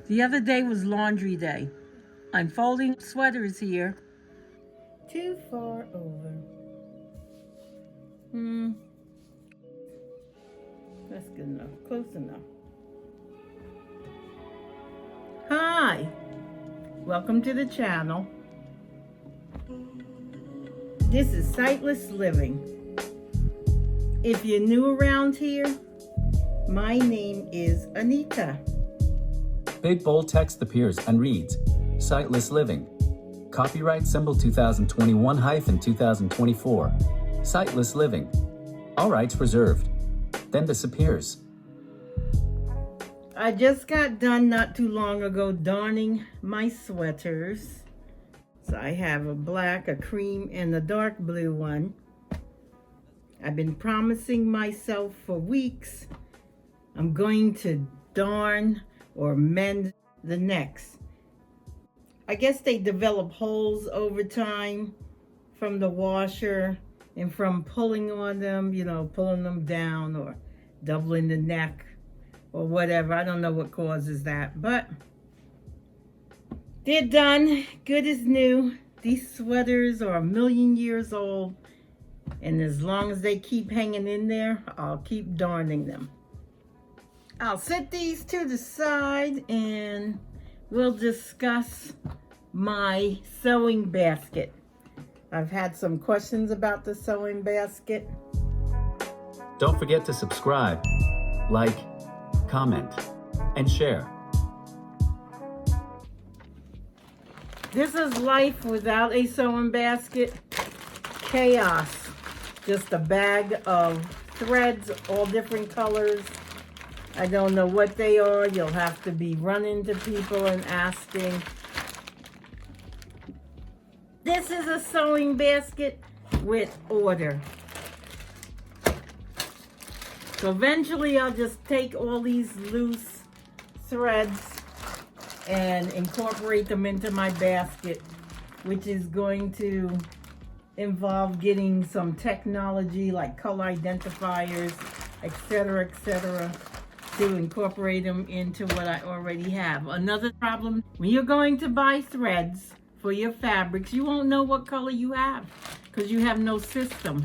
The other day was laundry day. I'm folding sweaters here. Too far over. That's good enough. Close enough. Hi. Welcome to the channel. This is Sightless Living. If you're new around here, my name is Anita. Big bold text appears and reads, Sightless Living. Copyright symbol 2021-2024. Sightless Living. All rights reserved. Then disappears. I just got done not too long ago darning my sweaters. So I have a black, a cream, and a dark blue one. I've been promising myself for weeks I'm going to darn or mend the necks. I guess they develop holes over time from the washer and from pulling on them, pulling them down or doubling the neck or whatever. I don't know what causes that, but they're done, good as new. These sweaters are 1,000,000 years old, and as long as they keep hanging in there, I'll keep darning them. I'll set these to the side and we'll discuss my sewing basket. I've had some questions about the sewing basket. Don't forget to subscribe, like, comment, and share. This is life without a sewing basket. Chaos. Just a bag of threads, all different colors. I don't know what they are. You'll have to be running to people and asking. This is a sewing basket with order. So eventually I'll just take all these loose threads and incorporate them into my basket, which is going to involve getting some technology like color identifiers, etc., to incorporate them into what I already have. Another problem, when you're going to buy threads for your fabrics, you won't know what color you have because you have no system.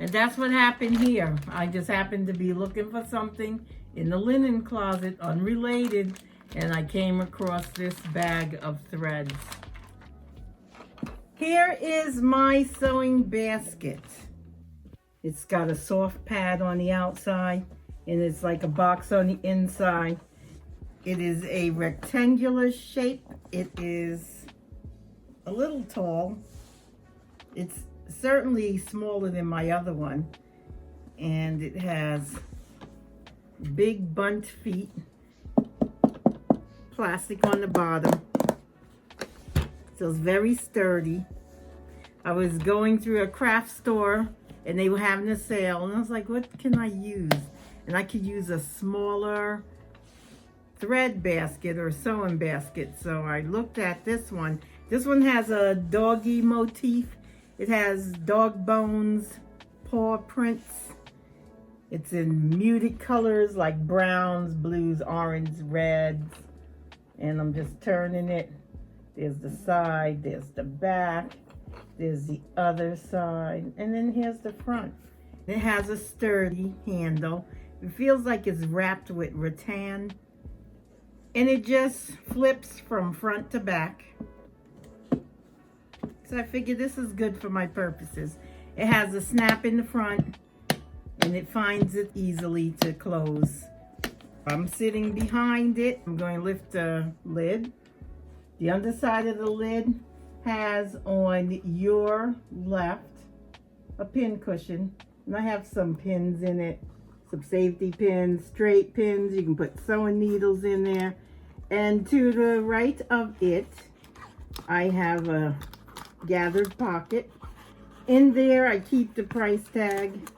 And that's what happened here. I just happened to be looking for something in the linen closet, unrelated, and I came across this bag of threads. Here is my sewing basket. It's got a soft pad on the outside, and it's like a box on the inside. It is a rectangular shape. It is a little tall. It's certainly smaller than my other one, and it has big bunt feet, plastic on the bottom, so it's very sturdy. I was going through a craft store and they were having a sale, and I was like, what can I use? And I could use a smaller thread basket or sewing basket. So I looked at this one. This one has a doggy motif. It has dog bones, paw prints. It's in muted colors like browns, blues, orange, reds. And I'm just turning it. There's the side, there's the back, there's the other side, and then here's the front. It has a sturdy handle. It feels like it's wrapped with rattan, and it just flips from front to back. So I figured this is good for my purposes. It has a snap in the front, and it finds it easily to close. I'm sitting behind it. I'm going to lift the lid. The underside of the lid has on your left a pin cushion, and I have some pins in it, some safety pins, straight pins. You can put sewing needles in there. And to the right of it, I have a gathered pocket. In there, I keep the price tag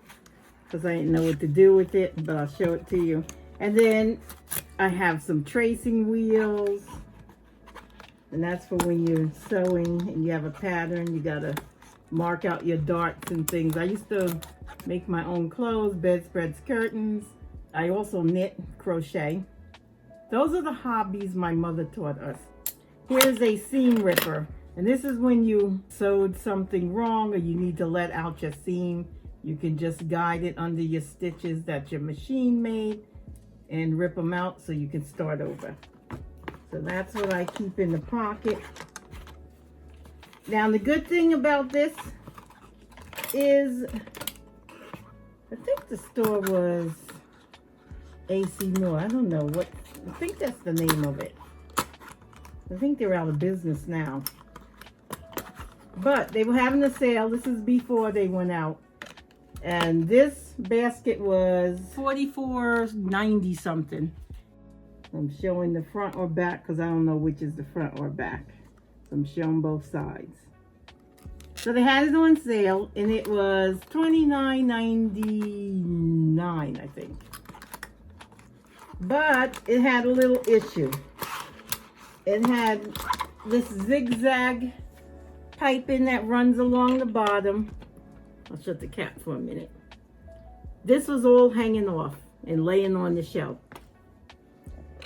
because I didn't know what to do with it, but I'll show it to you. And then I have some tracing wheels, and that's for when you're sewing and you have a pattern, you gotta mark out your darts and things. I used to make my own clothes, bedspreads, curtains. I also knit, crochet. Those are the hobbies my mother taught us. Here's a seam ripper. And this is when you sewed something wrong or you need to let out your seam. You can just guide it under your stitches that your machine made and rip them out so you can start over. So that's what I keep in the pocket. Now the good thing about this is, I think the store was AC Moore. I don't know what, I think that's the name of it. I think they're out of business now. But they were having a sale. This is before they went out. And this basket was $44.90 something. I'm showing the front or back because I don't know which is the front or back. So I'm showing both sides. So they had it on sale and it was $29.99, I think. But it had a little issue. It had this zigzag piping that runs along the bottom. I'll shut the cap for a minute. This was all hanging off and laying on the shelf.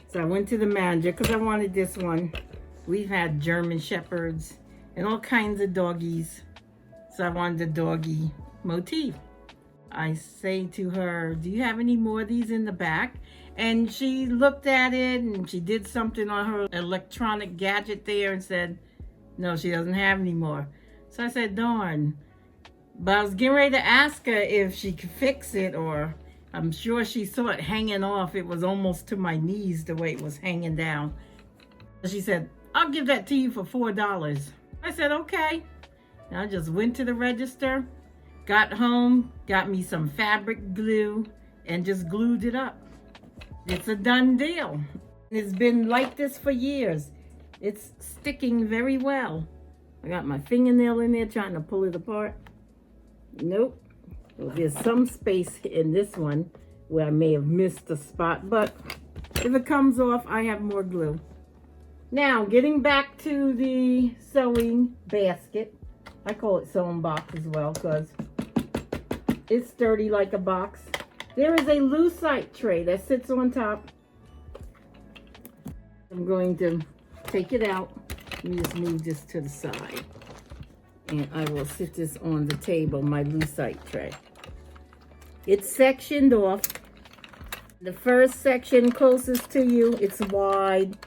So I went to the manager because I wanted this one. We've had German Shepherds and all kinds of doggies. So I wanted the doggy motif. I say to her, do you have any more of these in the back? And she looked at it and she did something on her electronic gadget there and said, no, she doesn't have any more. So I said, darn. But I was getting ready to ask her if she could fix it, or I'm sure she saw it hanging off. It was almost to my knees the way it was hanging down. She said, I'll give that to you for $4. I said, okay. And I just went to the register, got home, got me some fabric glue, and just glued it up. It's a done deal. It's been like this for years. It's sticking very well. I got my fingernail in there trying to pull it apart. Nope. Well, there's some space in this one where I may have missed a spot, but if it comes off, I have more glue. Now, getting back to the sewing basket. I call it sewing box as well because it's sturdy like a box. There is a lucite tray that sits on top. I'm going to take it out. Let me just move this to the side. And I will sit this on the table, my lucite tray. It's sectioned off. The first section closest to you, it's wide.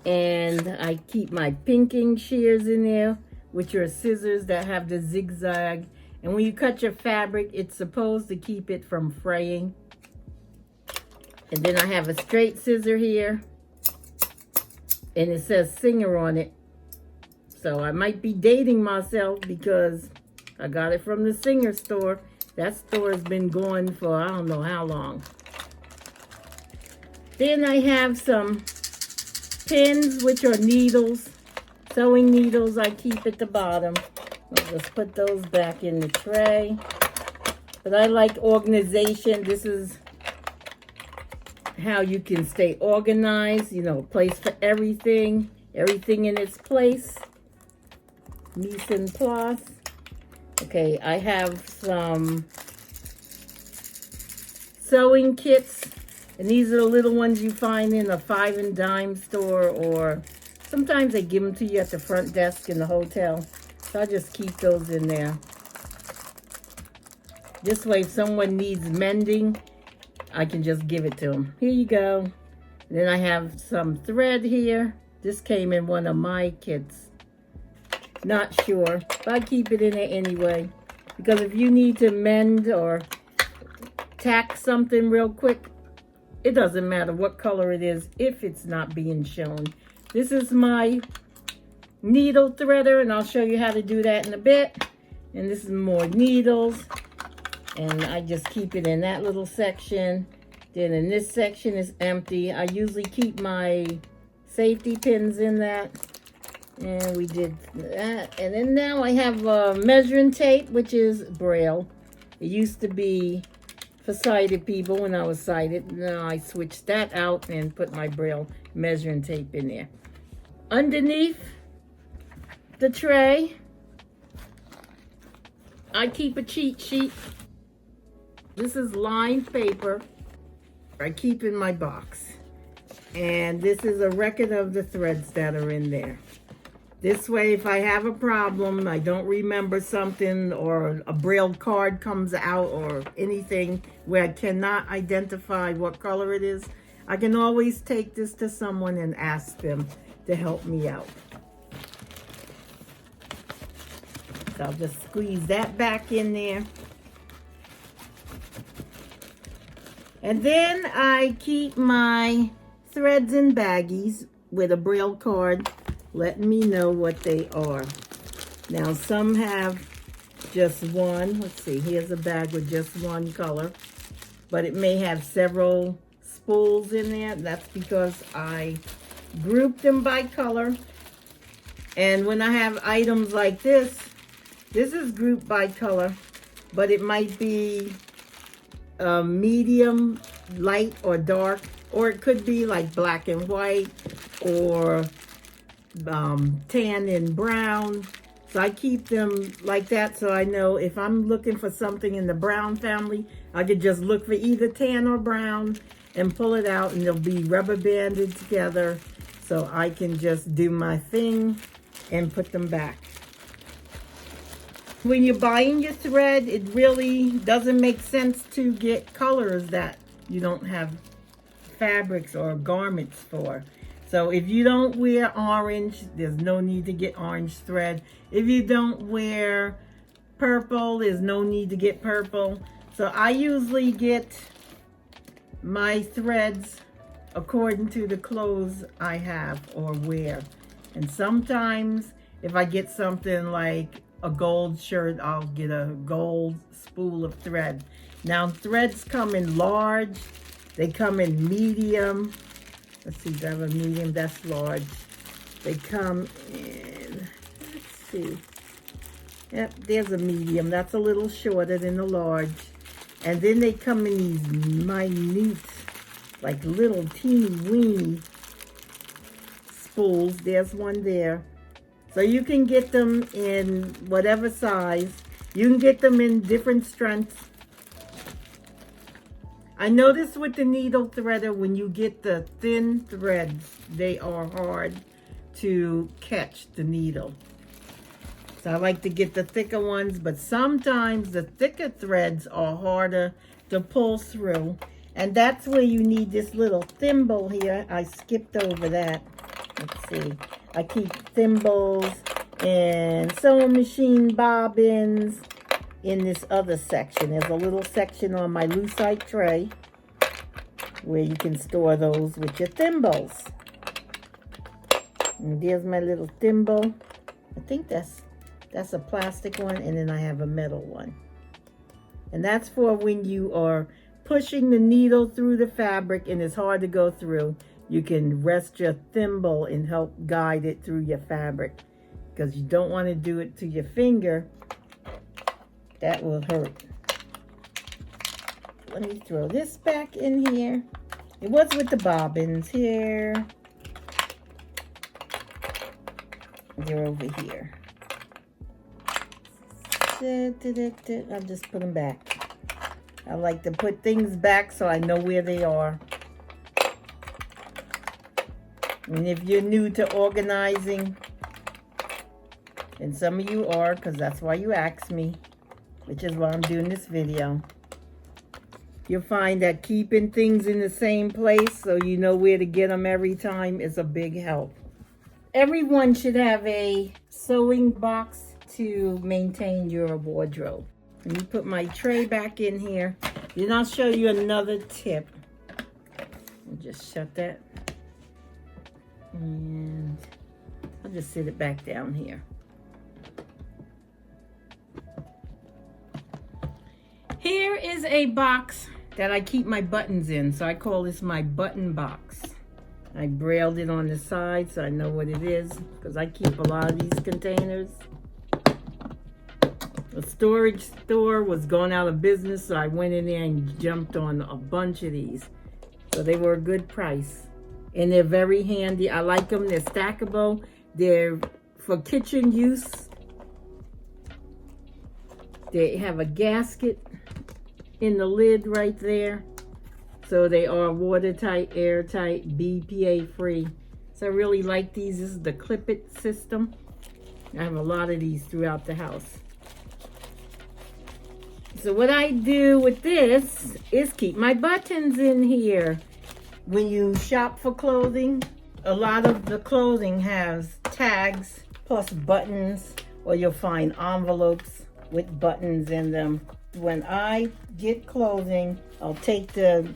And I keep my pinking shears in there, which are scissors that have the zigzag. And when you cut your fabric, it's supposed to keep it from fraying. And then I have a straight scissor here. And it says Singer on it. So I might be dating myself because I got it from the Singer store. That store has been going for I don't know how long. Then I have some pins, which are needles. Sewing needles I keep at the bottom. I'll just put those back in the tray. But I like organization. This is how you can stay organized. You know, place for everything. Everything in its place. Mise en place. Okay, I have some sewing kits. And these are the little ones you find in a 5 and dime store, or sometimes they give them to you at the front desk in the hotel. So I just keep those in there. This way, if someone needs mending, I can just give it to them. Here you go. And then I have some thread here. This came in one of my kits. Not sure, but I keep it in there anyway. Because if you need to mend or tack something real quick, it doesn't matter what color it is if it's not being shown. This is my needle threader, and I'll show you how to do that in a bit. And this is more needles. And I just keep it in that little section. Then in this section is empty. I usually keep my safety pins in that. And we did that. And then now I have measuring tape, which is Braille. It used to be for sighted people when I was sighted. Now I switched that out and put my Braille measuring tape in there. Underneath the tray, I keep a cheat sheet. This is lined paper I keep in my box. And this is a record of the threads that are in there. This way, if I have a problem, I don't remember something, or a braille card comes out, or anything where I cannot identify what color it is, I can always take this to someone and ask them to help me out. So I'll just squeeze that back in there. And then I keep my threads in baggies with a braille card letting me know what they are. Now some have just one. Let's see, here's a bag with just one color, but it may have several spools in there. That's because I grouped them by color. And when I have items like this is grouped by color, but it might be medium, light, or dark, or it could be like black and white, or tan and brown. So I keep them like that, so I know if I'm looking for something in the brown family, I could just look for either tan or brown and pull it out, and they'll be rubber banded together, so I can just do my thing and put them back. When you're buying your thread, it really doesn't make sense to get colors that you don't have fabrics or garments for. So if you don't wear orange, there's no need to get orange thread. If you don't wear purple, there's no need to get purple. So I usually get my threads according to the clothes I have or wear. And sometimes if I get something like a gold shirt, I'll get a gold spool of thread. Now threads come in large, they come in medium. Let's see, do I have a medium? That's large. They come in, let's see. Yep, there's a medium. That's a little shorter than the large. And then they come in these minute, like little teeny weeny spools. There's one there. So you can get them in whatever size. You can get them in different strengths. I noticed with the needle threader, when you get the thin threads, they are hard to catch the needle. So I like to get the thicker ones, but sometimes the thicker threads are harder to pull through. And that's where you need this little thimble here. I skipped over that. Let's see. I keep thimbles and sewing machine bobbins in this other section. There's a little section on my lucite tray where you can store those with your thimbles. And there's my little thimble. I think that's a plastic one, and then I have a metal one. And that's for when you are pushing the needle through the fabric and it's hard to go through. You can rest your thimble and help guide it through your fabric, because you don't want to do it to your finger. That will hurt. Let me throw this back in here. It was with the bobbins here. They're over here. I'll just put them back. I like to put things back so I know where they are. And if you're new to organizing, and some of you are, because that's why you asked me, which is why I'm doing this video, you'll find that keeping things in the same place so you know where to get them every time is a big help. Everyone should have a sewing box to maintain your wardrobe. Let me put my tray back in here. Then I'll show you another tip. I'll just shut that. And I'll just sit it back down here. Here is a box that I keep my buttons in, so I call this my button box. I brailled it on the side so I know what it is, because I keep a lot of these containers. The storage store was going out of business, so I went in there and jumped on a bunch of these. So they were a good price. And they're very handy. I like them. They're stackable. They're for kitchen use. They have a gasket in the lid right there. So they are watertight, airtight, BPA free. So I really like these. This is the clip it system. I have a lot of these throughout the house. So what I do with this is keep my buttons in here. When you shop for clothing, a lot of the clothing has tags plus buttons, or you'll find envelopes with buttons in them. When I get clothing, I'll take the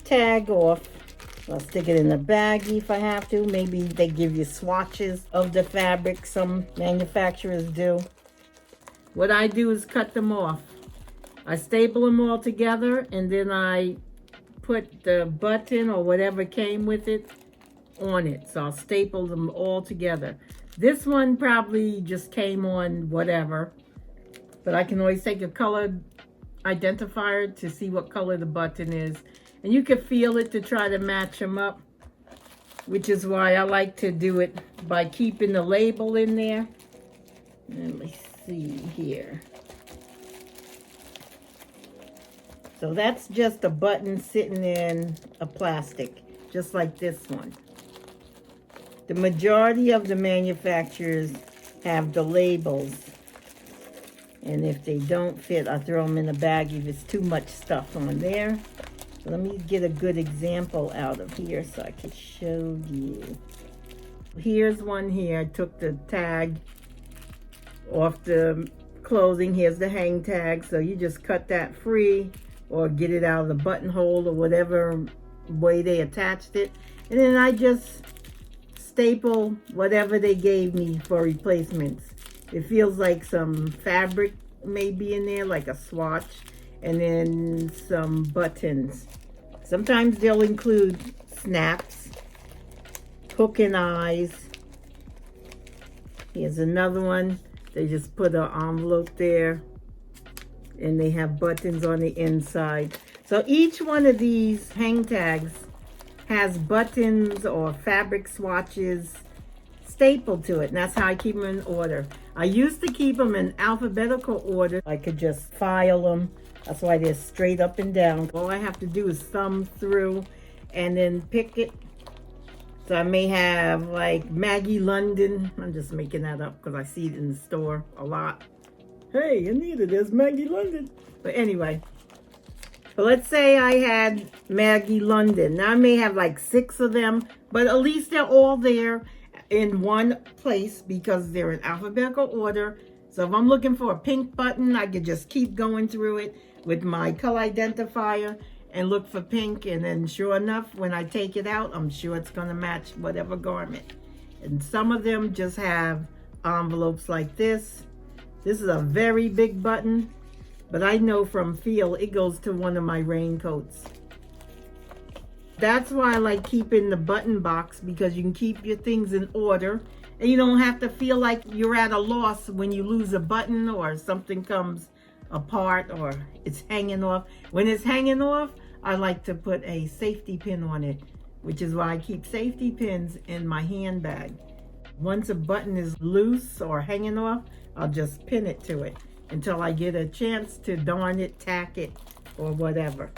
tag off. I'll stick it in a baggie if I have to. Maybe they give you swatches of the fabric, some manufacturers do. What I do is cut them off. I staple them all together, and then I put the button or whatever came with it on it. So I'll staple them all together. This one probably just came on whatever, but I can always take a color identifier to see what color the button is. And you can feel it to try to match them up, which is why I like to do it by keeping the label in there. Let me see here. So that's just a button sitting in a plastic, just like this one. The majority of the manufacturers have the labels. And if they don't fit, I throw them in a bag if it's too much stuff on there. So let me get a good example out of here so I can show you. Here's one here. I took the tag off the clothing. Here's the hang tag. So you just cut that free or get it out of the buttonhole or whatever way they attached it. And then I just staple whatever they gave me for replacements. It feels like some fabric may be in there, like a swatch, and then some buttons. Sometimes they'll include snaps, hook and eyes. Here's another one. They just put an envelope there, and they have buttons on the inside. So each one of these hang tags has buttons or fabric swatches stapled to it, and that's how I keep them in order. I used to keep them in alphabetical order. I could just file them. That's why they're straight up and down. All I have to do is thumb through and then pick it. So I may have like Maggie London. I'm just making that up because I see it in the store a lot. Hey, Anita, there's Maggie London. But anyway, but let's say I had Maggie London. Now I may have like 6 of them, but at least they're all there in one place because they're in alphabetical order. So if I'm looking for a pink button, I could just keep going through it with my color identifier and look for pink. And then sure enough, when I take it out, I'm sure it's gonna match whatever garment. And some of them just have envelopes like this. This is a very big button, but I know from feel it goes to one of my raincoats. That's why I like keeping the button box, because you can keep your things in order and you don't have to feel like you're at a loss when you lose a button or something comes apart or it's hanging off. When it's hanging off, I like to put a safety pin on it, which is why I keep safety pins in my handbag. Once a button is loose or hanging off, I'll just pin it to it until I get a chance to darn it, tack it, or whatever.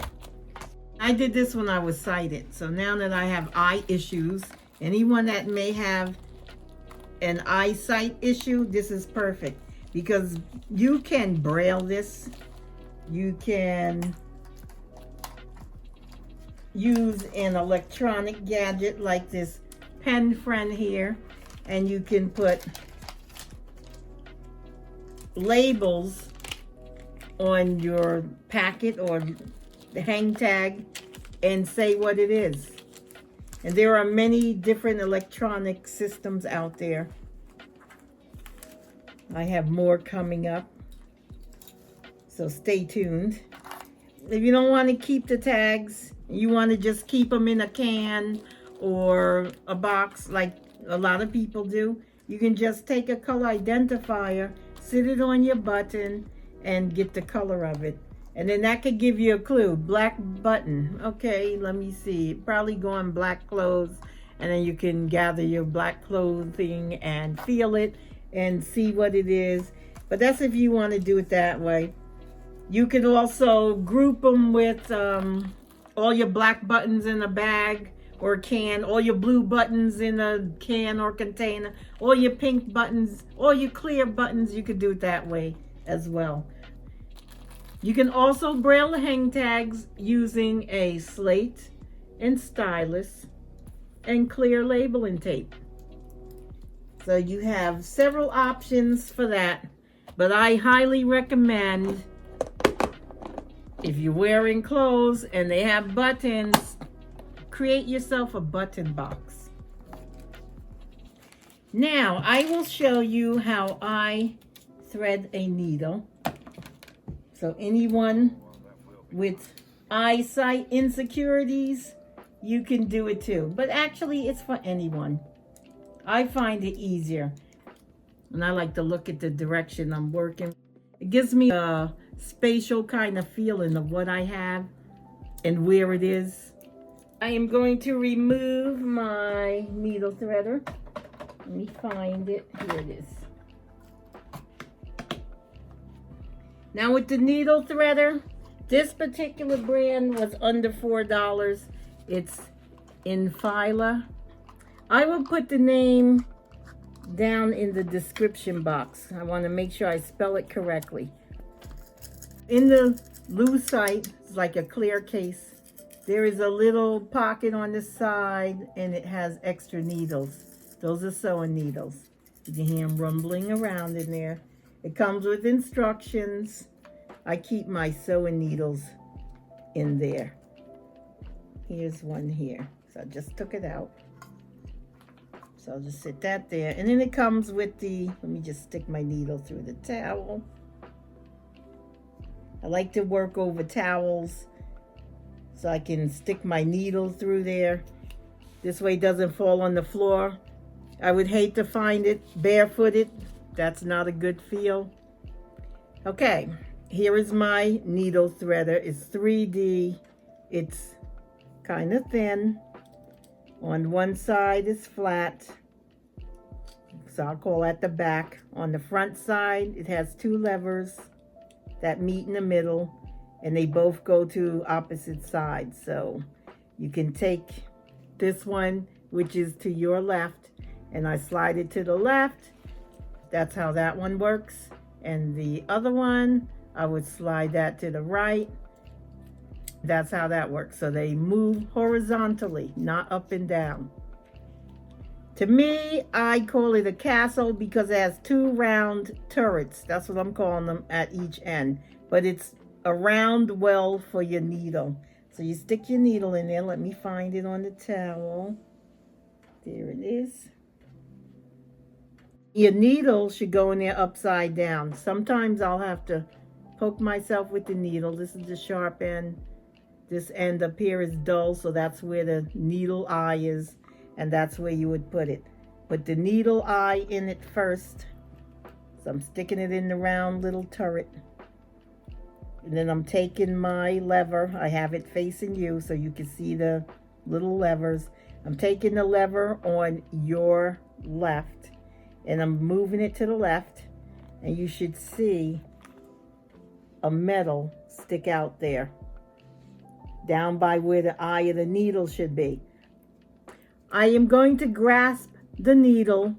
I did this when I was sighted. So now that I have eye issues, anyone that may have an eyesight issue, this is perfect because you can braille this. You can use an electronic gadget like this pen friend here, and you can put labels on your packet or the hang tag and say what it is. And there are many different electronic systems out there. I have more coming up, so stay tuned. If you don't want to keep the tags, you want to just keep them in a can or a box like a lot of people do, you can just take a color identifier, sit it on your button, and get the color of it. And then that could give you a clue. Black button. Okay, let me see. Probably go on black clothes, and then you can gather your black clothing and feel it and see what it is. But that's if you want to do it that way. You could also group them with all your black buttons in a bag or can, all your blue buttons in a can or container, all your pink buttons, all your clear buttons, you could do it that way as well. You can also braille the hang tags using a slate and stylus and clear labeling tape. So you have several options for that, but I highly recommend, if you're wearing clothes and they have buttons, create yourself a button box. Now I will show you how I thread a needle. So anyone with eyesight insecurities, you can do it too. But actually it's for anyone. I find it easier. And I like to look at the direction I'm working. It gives me a spatial kind of feeling of what I have and where it is. I am going to remove my needle threader. Let me find it. Here it is. Now with the needle threader, this particular brand was under $4. It's Eternall. I will put the name down in the description box. I want to make sure I spell it correctly. In the Lucite, it's like a clear case. There is a little pocket on the side and it has extra needles. Those are sewing needles. You can hear them rumbling around in there. It comes with instructions. I keep my sewing needles in there. Here's one here. So I just took it out. So I'll just sit that there. And then it comes with the, let me just stick my needle through the towel. I like to work over towels so I can stick my needle through there. This way it doesn't fall on the floor. I would hate to find it barefooted. That's not a good feel. Okay, here is my needle threader. It's 3D. It's kind of thin. On one side is flat, so I'll call that the back. On the front side, it has two levers that meet in the middle, and they both go to opposite sides. So you can take this one, which is to your left, and I slide it to the left. That's how that one works. And the other one, I would slide that to the right. That's how that works. So they move horizontally, not up and down. To me, I call it a castle because it has two round turrets. That's what I'm calling them at each end. But it's a round well for your needle. So you stick your needle in there. Let me find it on the towel. There it is. Your needle should go in there upside down. Sometimes I'll have to poke myself with the needle. This is the sharp end. This end up here is dull, so that's where the needle eye is, and that's where you would put it. Put the needle eye in it first. So I'm sticking it in the round little turret. And then I'm taking my lever. I have it facing you so you can see the little levers. I'm taking the lever on your left, and I'm moving it to the left, and you should see a metal stick out there, down by where the eye of the needle should be. I am going to grasp the needle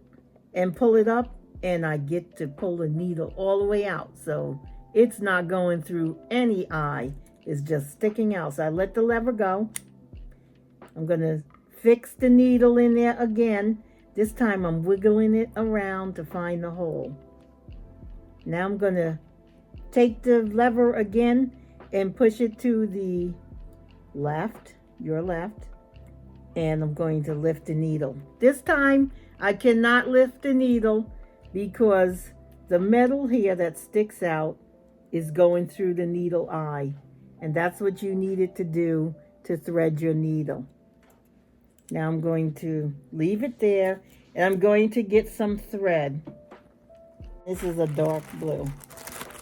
and pull it up, and I get to pull the needle all the way out. So it's not going through any eye. It's just sticking out. So I let the lever go. I'm going to fix the needle in there again. This time I'm wiggling it around to find the hole. Now I'm going to take the lever again and push it to the left, your left, and I'm going to lift the needle. This time I cannot lift the needle because the metal here that sticks out is going through the needle eye, and that's what you needed to do to thread your needle. Now I'm going to leave it there, and I'm going to get some thread. This is a dark blue,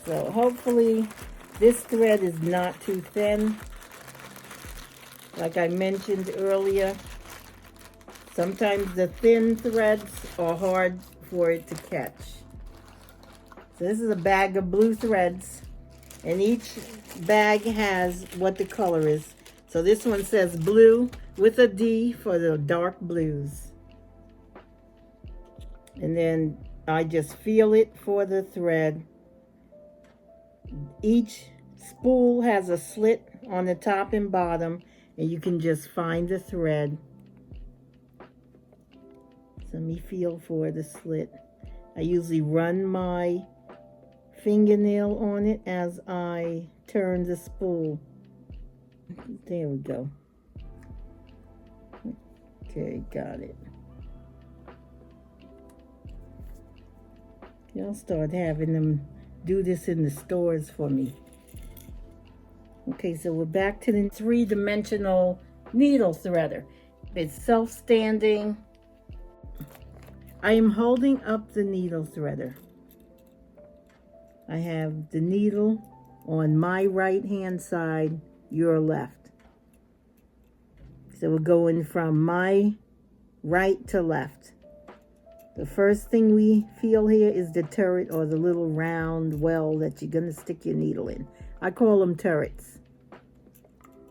so hopefully this thread is not too thin. Like I mentioned earlier, sometimes the thin threads are hard for it to catch. So this is a bag of blue threads, and each bag has what the color is. So this one says blue with a D for the dark blues. And then I just feel it for the thread. Each spool has a slit on the top and bottom, and you can just find the thread. So let me feel for the slit. I usually run my fingernail on it as I turn the spool. There we go. Okay, got it. I'll start having them do this in the stores for me. Okay, so we're back to the three-dimensional needle threader. It's self-standing. I am holding up the needle threader. I have the needle on my right-hand side, your left. So we're going from my right to left. The first thing we feel here is the turret, or the little round well that you're going to stick your needle in. I call them turrets.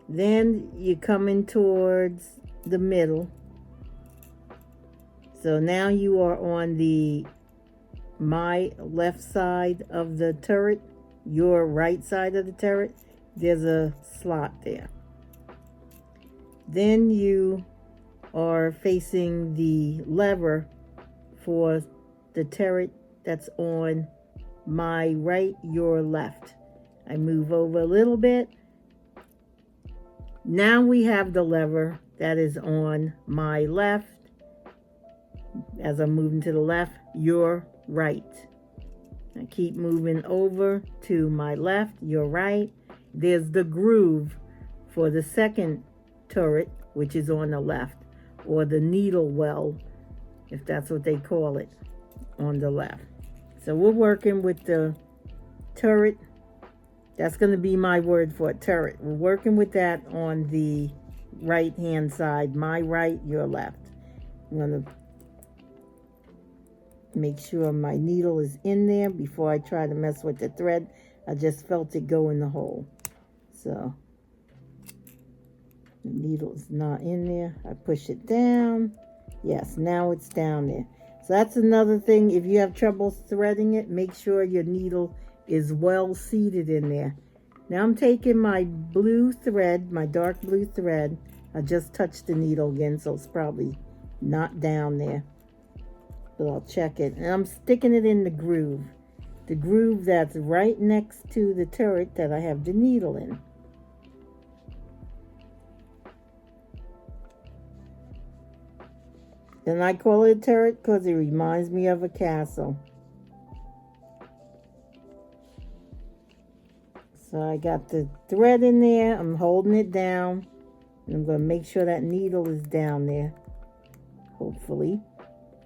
Then you're coming towards the middle. So now you are on my left side of the turret, your right side of the turret. There's a slot there. Then you are facing the lever for the turret that's on my right, your left. I move over a little bit. Now we have the lever that is on my left. As I'm moving to the left, your right. I keep moving over to my left, your right. There's the groove for the second turret, which is on the left, or the needle well, if that's what they call it, on the left. So we're working with the turret. That's going to be my word for it, turret. We're working with that on the right-hand side, my right, your left. I'm going to make sure my needle is in there before I try to mess with the thread. I just felt it go in the hole. So the needle is not in there. I push it down. Yes, now it's down there. So that's another thing. If you have trouble threading it, make sure your needle is well seated in there. Now I'm taking my blue thread, my dark blue thread. I just touched the needle again, so it's probably not down there. But I'll check it. And I'm sticking it in the groove. The groove that's right next to the turret that I have the needle in. And I call it a turret because it reminds me of a castle. So I got the thread in there. I'm holding it down. And I'm going to make sure that needle is down there. Hopefully.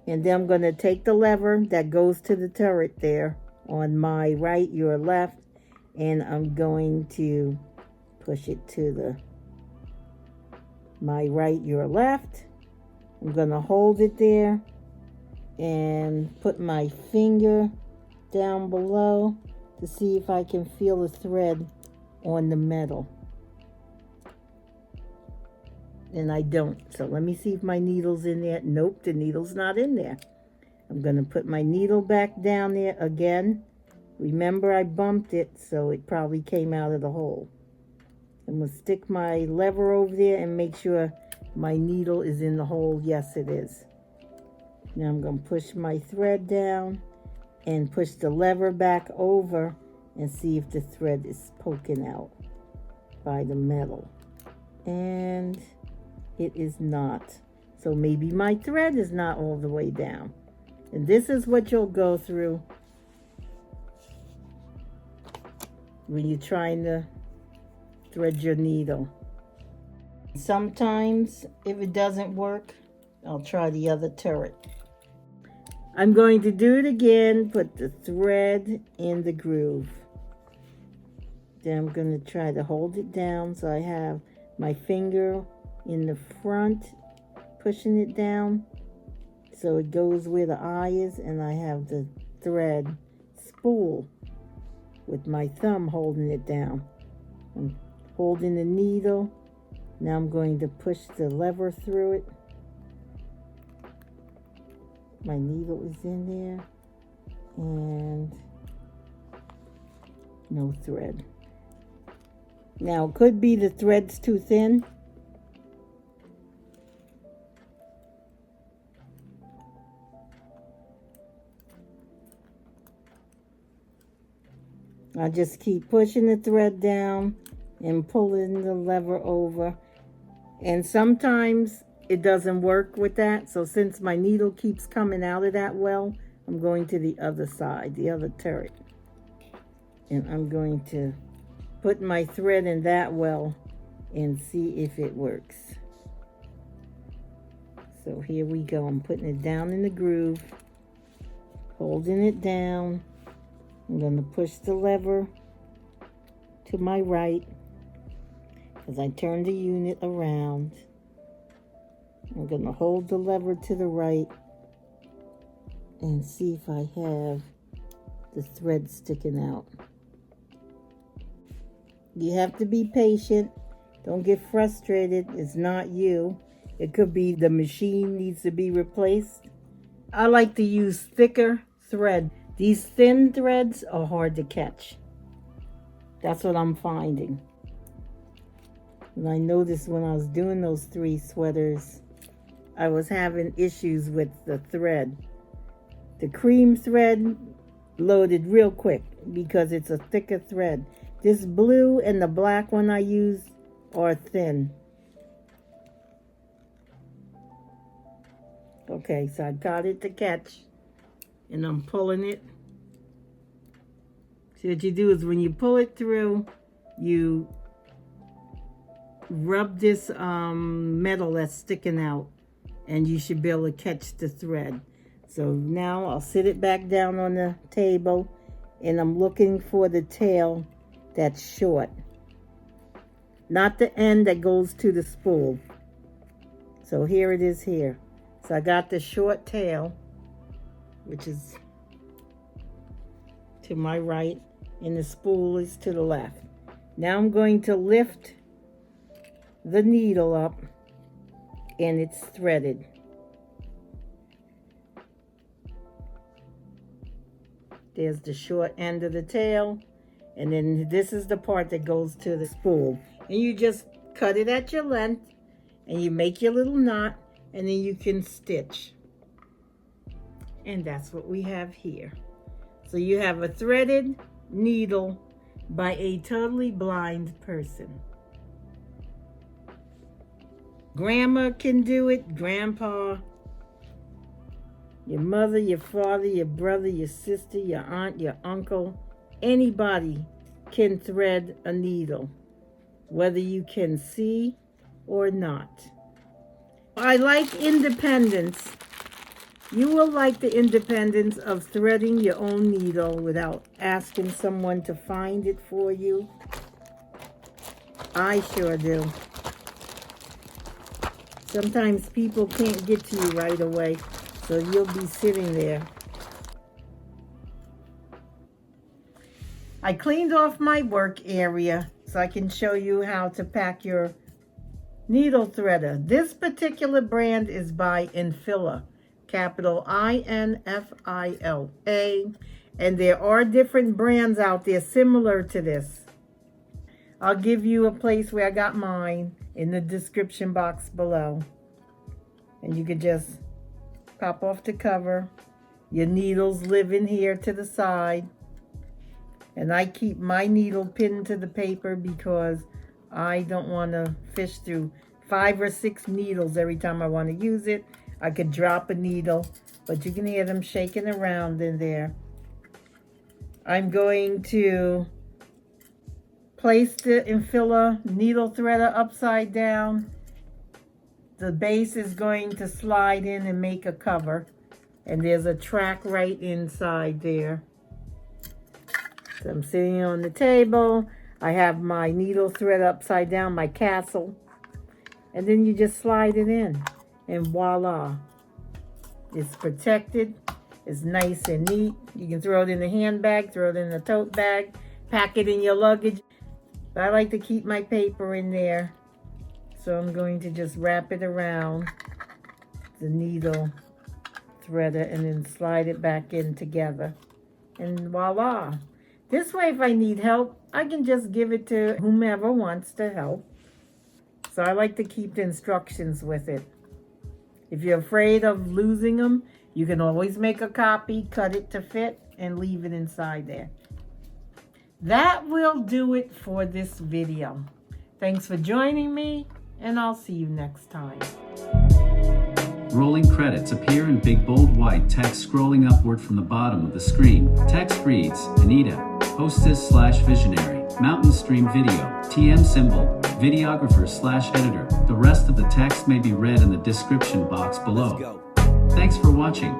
And then I'm going to take the lever that goes to the turret there on my right, your left. And I'm going to push it to my right, your left. I'm going to hold it there and put my finger down below to see if I can feel the thread on the metal. And I don't. So let me see if my needle's in there. Nope, the needle's not in there. I'm going to put my needle back down there again. Remember, I bumped it, so it probably came out of the hole. I'm going to stick my lever over there and make sure my needle is in the hole. Yes, it is. Now I'm going to push my thread down and push the lever back over and see if the thread is poking out by the metal. And it is not. So maybe my thread is not all the way down. And this is what you'll go through when you're trying to thread your needle. Sometimes, if it doesn't work, I'll try the other turret. I'm going to do it again, put the thread in the groove. Then I'm going to try to hold it down so I have my finger in the front, pushing it down so it goes where the eye is, and I have the thread spool with my thumb holding it down. I'm holding the needle Now I'm going to push the lever through it. My needle is in there, and no thread. Now, it could be the thread's too thin. I just keep pushing the thread down and pulling the lever over. And sometimes it doesn't work with that. So since my needle keeps coming out of that well, I'm going to the other side, the other turret. And I'm going to put my thread in that well and see if it works. So here we go. I'm putting it down in the groove, holding it down. I'm going to push the lever to my right as I turn the unit around. I'm going to hold the lever to the right and see if I have the thread sticking out. You have to be patient. Don't get frustrated. It's not you. It could be the machine needs to be replaced. I like to use thicker thread. These thin threads are hard to catch. That's what I'm finding. And I noticed when I was doing those 3 sweaters, I was having issues with the thread. The cream thread loaded real quick because it's a thicker thread. This blue and the black one I use are thin. Okay, so I got it to catch, and I'm pulling it. See, what you do is when you pull it through, you rub this metal that's sticking out, and you should be able to catch the thread. So now I'll sit it back down on the table, and I'm looking for the tail that's short, not the end that goes to the spool. So here it is here. So I got the short tail, which is to my right, and the spool is to the left. Now I'm going to lift the needle up, and it's threaded. There's the short end of the tail, and then this is the part that goes to the spool. And you just cut it at your length, and you make your little knot, and then you can stitch. And that's what we have here. So you have a threaded needle by a totally blind person. Grandma can do it, grandpa, your mother, your father, your brother, your sister, your aunt, your uncle. Anybody can thread a needle, whether you can see or not. I like independence. You will like the independence of threading your own needle without asking someone to find it for you. I sure do. Sometimes people can't get to you right away, so you'll be sitting there. I cleaned off my work area so I can show you how to pack your needle threader. This particular brand is by Infila, capital I-N-F-I-L-A, and there are different brands out there similar to this. I'll give you a place where I got mine in the description box below, and you could just pop off the cover. Your needles live in here to the side, and I keep my needle pinned to the paper because I don't want to fish through 5 or 6 needles every time I want to use it. I could drop a needle, but you can hear them shaking around in there. I'm going to place the Infila needle threader upside down. The base is going to slide in and make a cover, and there's a track right inside there. So I'm sitting on the table. I have my needle thread upside down, my castle, and then you just slide it in, and voila. It's protected. It's nice and neat. You can throw it in the handbag, throw it in the tote bag, pack it in your luggage. But I like to keep my paper in there So I'm going to just wrap it around the needle threader and then slide it back in together. And voila. This way, if I need help, I can just give it to whomever wants to help. So I like to keep the instructions with it. If you're afraid of losing them, you can always make a copy, cut it to fit, and leave it inside there. That will do it for this video. Thanks for joining me, and I'll see you next time. Rolling credits appear in big bold white text scrolling upward from the bottom of the screen. Text reads, Anita, hostess/visionary, mountain stream video, TM symbol, videographer/editor. The rest of the text may be read in the description box below. Thanks for watching.